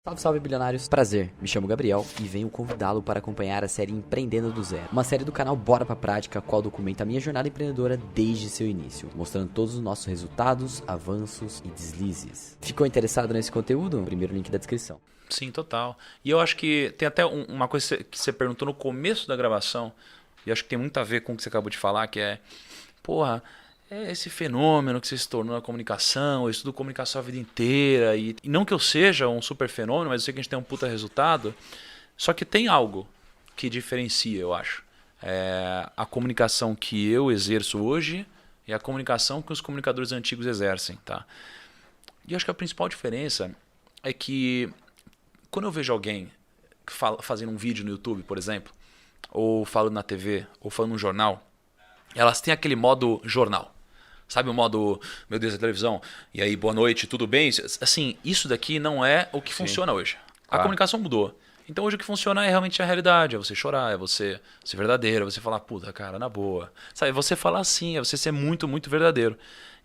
Salve, salve, bilionários. Prazer, me chamo Gabriel e venho convidá-lo para acompanhar a série Empreendendo do Zero. Uma série do canal Bora Pra Prática, a qual documenta a minha jornada empreendedora desde seu início, mostrando todos os nossos resultados, avanços e deslizes. Ficou interessado nesse conteúdo? Primeiro link da descrição. Sim, total. E eu acho que tem até uma coisa que você perguntou no começo da gravação, e acho que tem muito a ver com o que você acabou de falar, que é, porra, é esse fenômeno que você se tornou na comunicação, eu estudo comunicação a vida inteira, e não que eu seja um super fenômeno, mas eu sei que a gente tem um puta resultado, só que tem algo que diferencia, eu acho. A comunicação que eu exerço hoje e a comunicação que os comunicadores antigos exercem, tá? E eu acho que a principal diferença é que quando eu vejo alguém fazendo um vídeo no YouTube, por exemplo, ou falando na TV, ou falando no jornal, elas têm aquele modo jornal. Sabe o modo, meu Deus, a televisão, e aí, boa noite, tudo bem? Assim, isso daqui não é o que funciona hoje. A comunicação mudou. Então hoje o que funciona é realmente a realidade, é você chorar, é você ser verdadeiro, é você falar, puta, cara, na boa. Sabe, é você falar assim, é você ser muito, muito verdadeiro.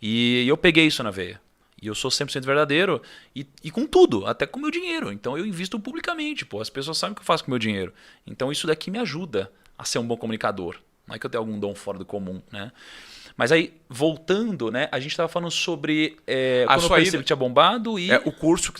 E eu peguei isso na veia. E eu sou 100% verdadeiro e com tudo, até com o meu dinheiro. Então eu invisto publicamente, pô. As pessoas sabem o que eu faço com o meu dinheiro. Então isso daqui me ajuda a ser um bom comunicador. Não é que eu tenho algum dom fora do comum, né? Mas aí, voltando, né? A gente estava falando sobre quando eu percebi que tinha bombado e... o curso,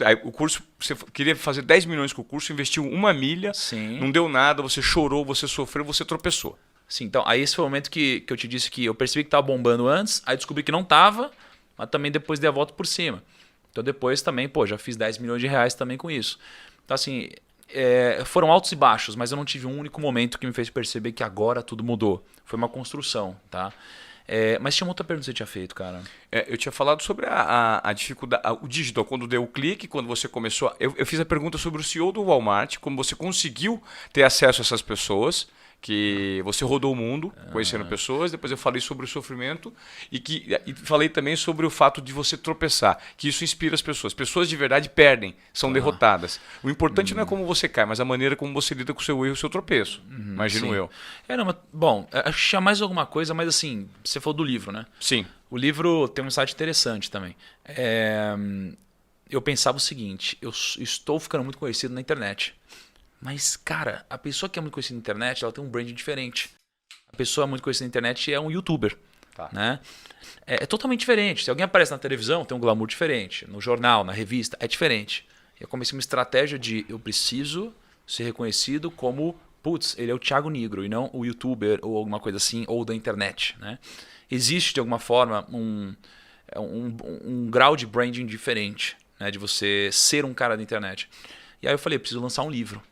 você queria fazer 10 milhões com o curso, investiu 1 milha, Sim. Não deu nada, você chorou, você sofreu, você tropeçou. Sim, então aí esse foi o momento que eu te disse que eu percebi que estava bombando antes, aí descobri que não estava, mas também depois dei a volta por cima. Então depois também, pô, já fiz 10 milhões de reais também com isso. Então assim, foram altos e baixos, mas eu não tive um único momento que me fez perceber que agora tudo mudou. Foi uma construção, tá? Mas tinha uma outra pergunta que você tinha feito, cara. Eu tinha falado sobre a dificuldade, o digital, quando deu o clique, quando você começou... Eu fiz a pergunta sobre o CEO do Walmart, como você conseguiu ter acesso a essas pessoas, que você rodou o mundo conhecendo pessoas, depois eu falei sobre o sofrimento e falei também sobre o fato de você tropeçar, que isso inspira as pessoas. Pessoas de verdade perdem, são derrotadas. O importante não é como você cai, mas a maneira como você lida com o seu erro e o seu tropeço, imagino Sim. eu. Bom, acho que tinha mais alguma coisa, mas assim, você falou do livro, né? Sim. O livro tem um insight interessante também. Eu pensava o seguinte, eu estou ficando muito conhecido na internet. Mas, cara, a pessoa que é muito conhecida na internet, ela tem um branding diferente. A pessoa muito conhecida na internet é um youtuber. Tá. Né? É totalmente diferente. Se alguém aparece na televisão, tem um glamour diferente. No jornal, na revista, é diferente. Eu comecei uma estratégia de eu preciso ser reconhecido como, putz, ele é o Thiago Nigro e não o youtuber ou alguma coisa assim, ou da internet. Né? Existe, de alguma forma, um grau de branding diferente, né? De você ser um cara da internet. E aí eu falei, eu preciso lançar um livro.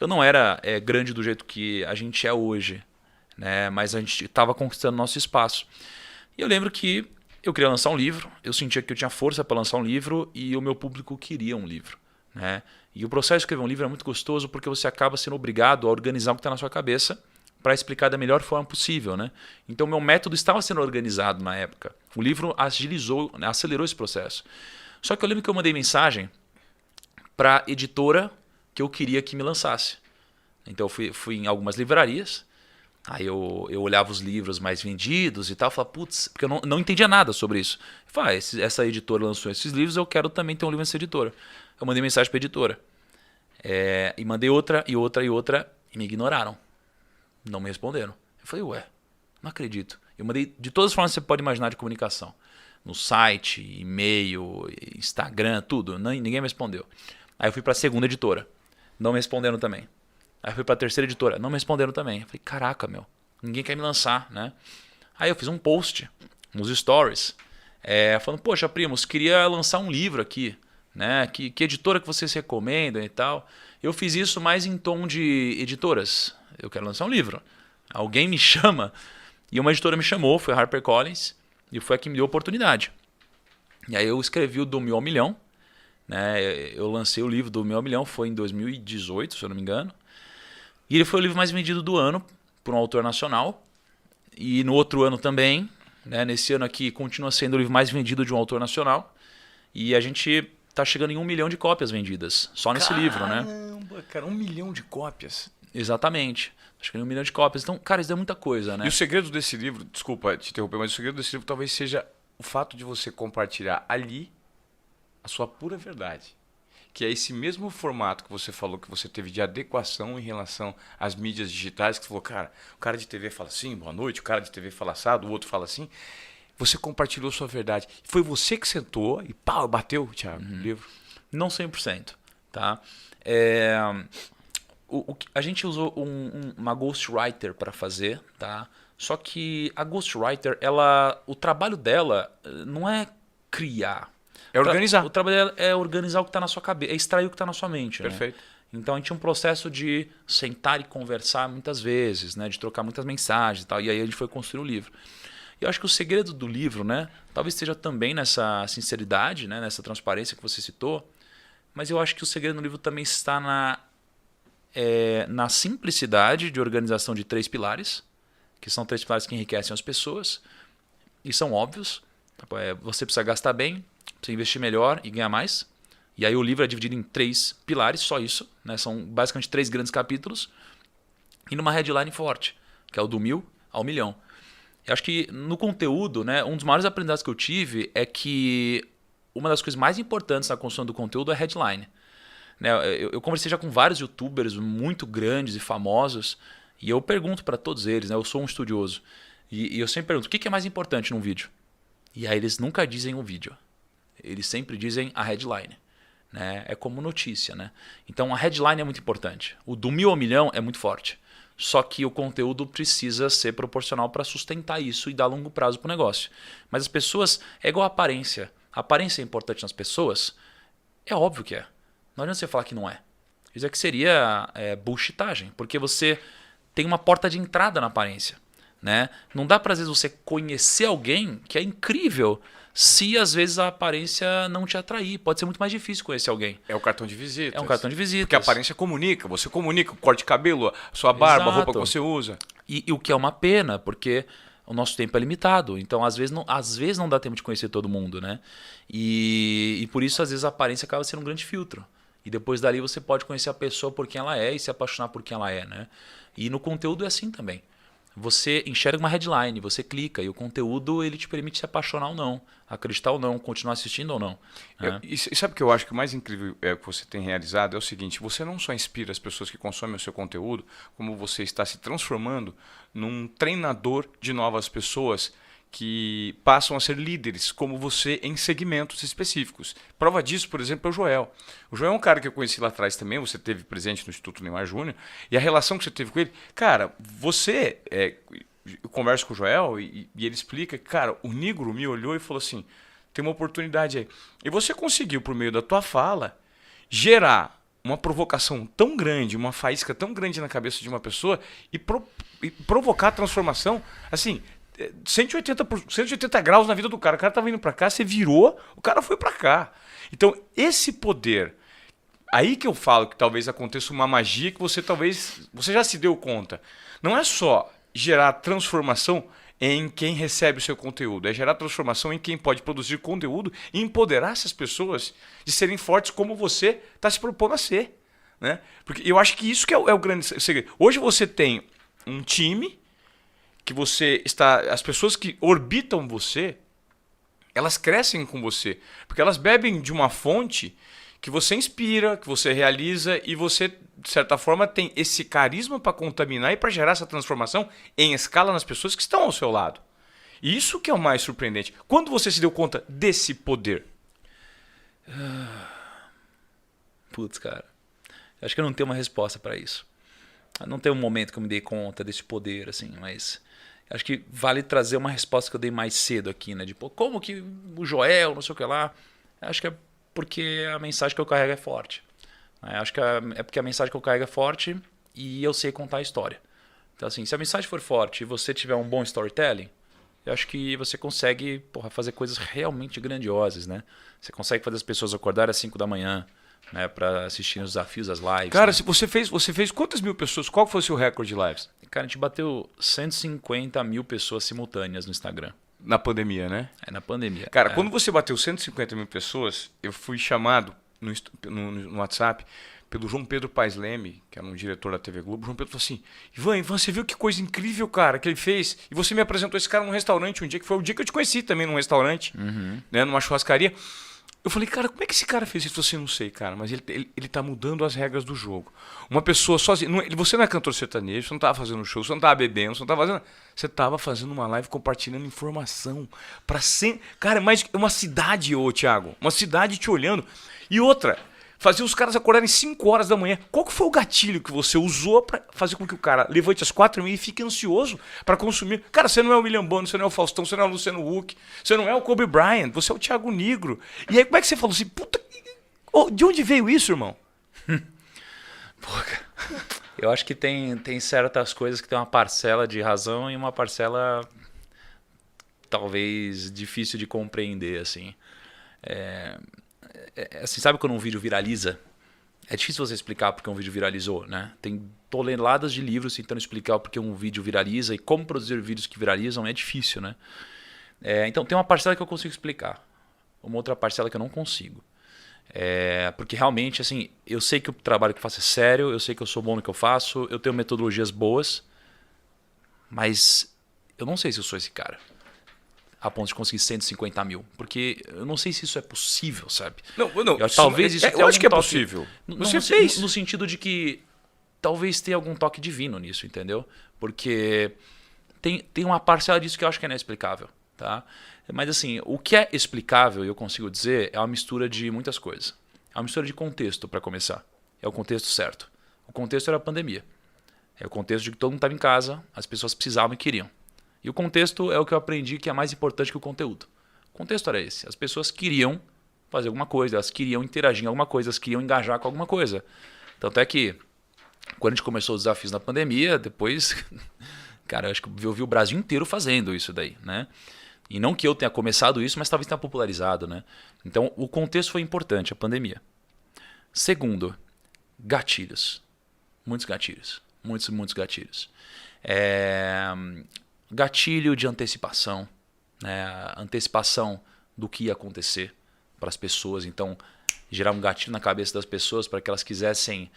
Eu não era grande do jeito que a gente é hoje, né? Mas a gente estava conquistando nosso espaço. E eu lembro que eu queria lançar um livro, eu sentia que eu tinha força para lançar um livro e o meu público queria um livro. Né? E o processo de escrever um livro é muito gostoso porque você acaba sendo obrigado a organizar o que está na sua cabeça para explicar da melhor forma possível. Né? Então meu método estava sendo organizado na época. O livro agilizou, acelerou esse processo. Só que eu lembro que eu mandei mensagem para a editora que eu queria que me lançasse. Então eu fui em algumas livrarias, aí eu olhava os livros mais vendidos e tal, falava, putz, porque eu não entendia nada sobre isso. Eu falava, essa editora lançou esses livros, eu quero também ter um livro nessa editora. Eu mandei mensagem para a editora. E mandei outra, e outra, e outra, e me ignoraram. Não me responderam. Eu falei, ué, não acredito. Eu mandei de todas as formas que você pode imaginar de comunicação. No site, e-mail, Instagram, tudo. Ninguém me respondeu. Aí eu fui para a segunda editora. Não me responderam também. Aí fui para a terceira editora. Não me responderam também. Eu falei, caraca, meu. Ninguém quer me lançar, né? Aí eu fiz um post nos stories. Falando, poxa, primos, queria lançar um livro aqui. Né? Que editora que vocês recomendam e tal. Eu fiz isso mais em tom de editoras. Eu quero lançar um livro. Alguém me chama. E uma editora me chamou, foi a HarperCollins. E foi a que me deu a oportunidade. E aí eu escrevi o Do Mil ao Milhão. Né? Eu lancei o livro do Meu Milhão, foi em 2018, se eu não me engano. E ele foi o livro mais vendido do ano, por um autor nacional. E no outro ano também, né? Nesse ano aqui, continua sendo o livro mais vendido de um autor nacional. E a gente está chegando em 1 milhão de cópias vendidas, só nesse livro, né? Caramba, cara, 1 milhão de cópias. Exatamente. Tá chegando em 1 milhão de cópias. Então, cara, isso é muita coisa, né? E o segredo desse livro, desculpa te interromper, mas o segredo desse livro talvez seja o fato de você compartilhar ali a sua pura verdade. que é esse mesmo formato que você falou que você teve de adequação em relação às mídias digitais, que você falou, cara, o cara de TV fala assim, boa noite, o cara de TV fala assado, o outro fala assim. Você compartilhou sua verdade. Foi você que sentou e pau, bateu, Thiago, o livro? Não 100%. Tá? A gente usou uma ghostwriter para fazer, tá? Só que a ghostwriter, o trabalho dela não é criar. É organizar. O trabalho dela é organizar o que está na sua cabeça, é extrair o que está na sua mente. Perfeito. Né? Então a gente tinha um processo de sentar e conversar muitas vezes, né? De trocar muitas mensagens e tal. E aí a gente foi construir o livro. E eu acho que o segredo do livro, né? Talvez esteja também nessa sinceridade, né? Nessa transparência que você citou. Mas eu acho que o segredo do livro também está na simplicidade de organização de 3 pilares, que são 3 pilares que enriquecem as pessoas e são óbvios. Você precisa gastar bem, precisa investir melhor e ganhar mais. E aí o livro é dividido em 3 pilares, só isso. Né? São basicamente 3 grandes capítulos e numa headline forte, que é o do 1000 ao 1.000.000. Eu acho que no conteúdo, né, um dos maiores aprendizados que eu tive é que uma das coisas mais importantes na construção do conteúdo é a headline. Né, eu conversei já com vários youtubers muito grandes e famosos e eu pergunto para todos eles, né, eu sou um estudioso, e eu sempre pergunto, o que é mais importante num vídeo? E aí eles nunca dizem o vídeo, eles sempre dizem a headline. Né? É como notícia. Né? Então a headline é muito importante. O do 1000 ao 1.000.000 é muito forte. Só que o conteúdo precisa ser proporcional para sustentar isso e dar longo prazo para o negócio. Mas as pessoas, é igual a aparência. A aparência é importante nas pessoas? É óbvio que é. Não adianta você falar que não é. Isso é que seria bullshitagem, porque você tem uma porta de entrada na aparência. Né? Não dá para, às vezes, você conhecer alguém que é incrível se, às vezes, a aparência não te atrair. Pode ser muito mais difícil conhecer alguém. É o cartão de visitas. É um cartão de visitas. Porque a aparência comunica. Você comunica o corte de cabelo, a sua barba, Exato. a roupa que você usa. E o que é uma pena, porque o nosso tempo é limitado. Então, às vezes não dá tempo de conhecer todo mundo. Né? E por isso, às vezes, a aparência acaba sendo um grande filtro. E depois dali você pode conhecer a pessoa por quem ela é e se apaixonar por quem ela é. Né? E no conteúdo é assim também. Você enxerga uma headline, você clica e o conteúdo ele te permite se apaixonar ou não, acreditar ou não, continuar assistindo ou não. Né? E sabe o que eu acho que o mais incrível que você tem realizado é o seguinte, você não só inspira as pessoas que consomem o seu conteúdo, como você está se transformando num treinador de novas pessoas que passam a ser líderes, como você, em segmentos específicos. Prova disso, por exemplo, é o Joel. O Joel é um cara que eu conheci lá atrás também, você teve presente no Instituto Neymar Júnior, e a relação que você teve com ele, cara, você, eu converso com o Joel e ele explica que, cara, o Negro me olhou e falou assim, tem uma oportunidade aí. E você conseguiu, por meio da tua fala, gerar uma provocação tão grande, uma faísca tão grande na cabeça de uma pessoa e provocar a transformação, assim, 180 graus na vida do cara. O cara estava indo para cá, você virou, o cara foi para cá. Então, esse poder, aí que eu falo que talvez aconteça uma magia que você já se deu conta. Não é só gerar transformação em quem recebe o seu conteúdo, é gerar transformação em quem pode produzir conteúdo e empoderar essas pessoas de serem fortes como você está se propondo a ser. Né? Porque eu acho que isso que é o grande segredo. Hoje você tem um time que você está, as pessoas que orbitam você, elas crescem com você, porque elas bebem de uma fonte que você inspira, que você realiza e você, de certa forma, tem esse carisma para contaminar e para gerar essa transformação em escala nas pessoas que estão ao seu lado. E isso que é o mais surpreendente. Quando você se deu conta desse poder? Putz, cara, acho que eu não tenho uma resposta para isso. Não tem um momento que eu me dei conta desse poder, assim, mas acho que vale trazer uma resposta que eu dei mais cedo aqui, né? De, pô, como que o Joel, não sei o que lá. Acho que é porque a mensagem que eu carrego é forte. Acho que é porque a mensagem que eu carrego é forte e eu sei contar a história. Então, assim, se a mensagem for forte e você tiver um bom storytelling, eu acho que você consegue, fazer coisas realmente grandiosas, né? Você consegue fazer as pessoas acordarem às 5 da manhã, né, para assistir os desafios, as lives. Cara, né? se você fez quantas mil pessoas? Qual foi o seu recorde de lives? Cara, a gente bateu 150 mil pessoas simultâneas no Instagram. Na pandemia, né? Na pandemia. Cara, quando você bateu 150 mil pessoas, eu fui chamado no WhatsApp pelo João Pedro Paes Leme, que era um diretor da TV Globo. O João Pedro falou assim, Ivan, você viu que coisa incrível, cara, que ele fez? E você me apresentou esse cara num restaurante um dia, que foi o dia que eu te conheci também num restaurante, né, numa churrascaria. Eu falei, cara, como é que esse cara fez isso? Ele falou assim, não sei, cara, mas ele tá mudando as regras do jogo. Uma pessoa sozinha, você não é cantor sertanejo, você não tava fazendo show, você não tava bebendo, você não tava fazendo... Você tava fazendo uma live compartilhando informação. Cara, mas uma cidade, ô Thiago, uma cidade te olhando. E outra, fazer os caras acordarem 5 horas da manhã. Qual que foi o gatilho que você usou pra fazer com que o cara levante às 4h30 e fique ansioso pra consumir? Cara, você não é o William Bonner, você não é o Faustão, você não é o Luciano Huck, você não é o Kobe Bryant, você é o Thiago Nigro. E aí como é que você falou assim, puta, de onde veio isso, irmão? Pô, cara, eu acho que tem certas coisas que tem uma parcela de razão e uma parcela talvez difícil de compreender, assim. Assim, sabe quando um vídeo viraliza? É difícil você explicar porque um vídeo viralizou, né? Tem toneladas de livros tentando explicar porque um vídeo viraliza e como produzir vídeos que viralizam é difícil, né? Então tem uma parcela que eu consigo explicar, uma outra parcela que eu não consigo. Porque realmente, assim, eu sei que o trabalho que eu faço é sério, eu sei que eu sou bom no que eu faço, eu tenho metodologias boas, mas eu não sei se eu sou esse cara a ponto de conseguir 150 mil. Porque eu não sei se isso é possível, sabe? Não, talvez isso eu acho que é toque, possível. Você fez. No sentido de que talvez tenha algum toque divino nisso, entendeu? Porque tem uma parcela disso que eu acho que é inexplicável. Tá? Mas assim, o que é explicável, eu consigo dizer, é uma mistura de muitas coisas. É uma mistura de contexto, para começar. É o contexto certo. O contexto era a pandemia. É o contexto de que todo mundo estava em casa, as pessoas precisavam e queriam. E o contexto é o que eu aprendi que é mais importante que o conteúdo. O contexto era esse. As pessoas queriam fazer alguma coisa, elas queriam interagir em alguma coisa, elas queriam engajar com alguma coisa. Tanto é que, quando a gente começou os desafios na pandemia, depois, cara, eu acho que eu vi o Brasil inteiro fazendo isso daí, né? E não que eu tenha começado isso, mas talvez tenha popularizado, né? Então, o contexto foi importante, a pandemia. Segundo, gatilhos. Muitos gatilhos. Muitos gatilhos. Gatilho de antecipação. Né? Antecipação do que ia acontecer para as pessoas. Então, gerar um gatilho na cabeça das pessoas para que elas quisessem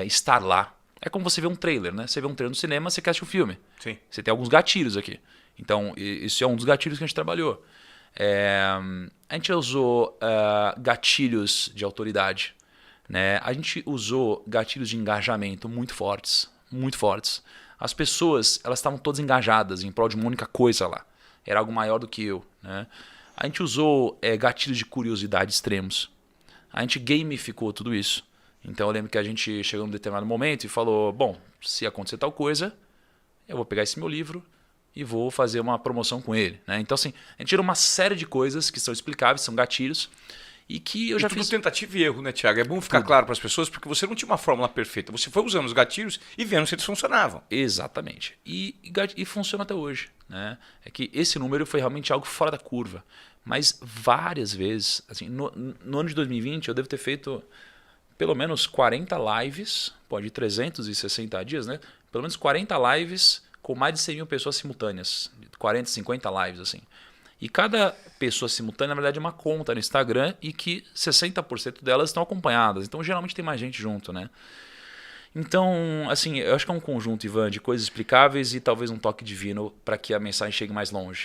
estar lá. É como você vê um trailer, né? Você vê um trailer no cinema, você quer assistir o filme. Sim. Você tem alguns gatilhos aqui. Então, isso é um dos gatilhos que a gente trabalhou. A gente usou gatilhos de autoridade. Né? A gente usou gatilhos de engajamento muito fortes. Muito fortes. As pessoas elas estavam todas engajadas em prol de uma única coisa lá. Era algo maior do que eu. Né? A gente usou gatilhos de curiosidade extremos. A gente gamificou tudo isso. Então, eu lembro que a gente chegou num determinado momento e falou, bom, se acontecer tal coisa, eu vou pegar esse meu livro e vou fazer uma promoção com ele. Né? Então, assim, a gente tirou uma série de coisas que são explicáveis, são gatilhos, e que eu já tudo fiz... tentativa e erro, né, Thiago? É bom ficar claro para as pessoas, porque você não tinha uma fórmula perfeita. Você foi usando os gatilhos e vendo se eles funcionavam. Exatamente. E funciona até hoje. Né? É que esse número foi realmente algo fora da curva. Mas várias vezes, assim, no ano de 2020, eu devo ter feito pelo menos 40 lives, pode ir 360 dias, né? Pelo menos 40 lives com mais de 100 mil pessoas simultâneas. 40, 50 lives, assim. E cada pessoa simultânea, na verdade, é uma conta no Instagram e que 60% delas estão acompanhadas. Então, geralmente tem mais gente junto, né? Então, assim, eu acho que é um conjunto, Ivan, de coisas explicáveis e talvez um toque divino para que a mensagem chegue mais longe.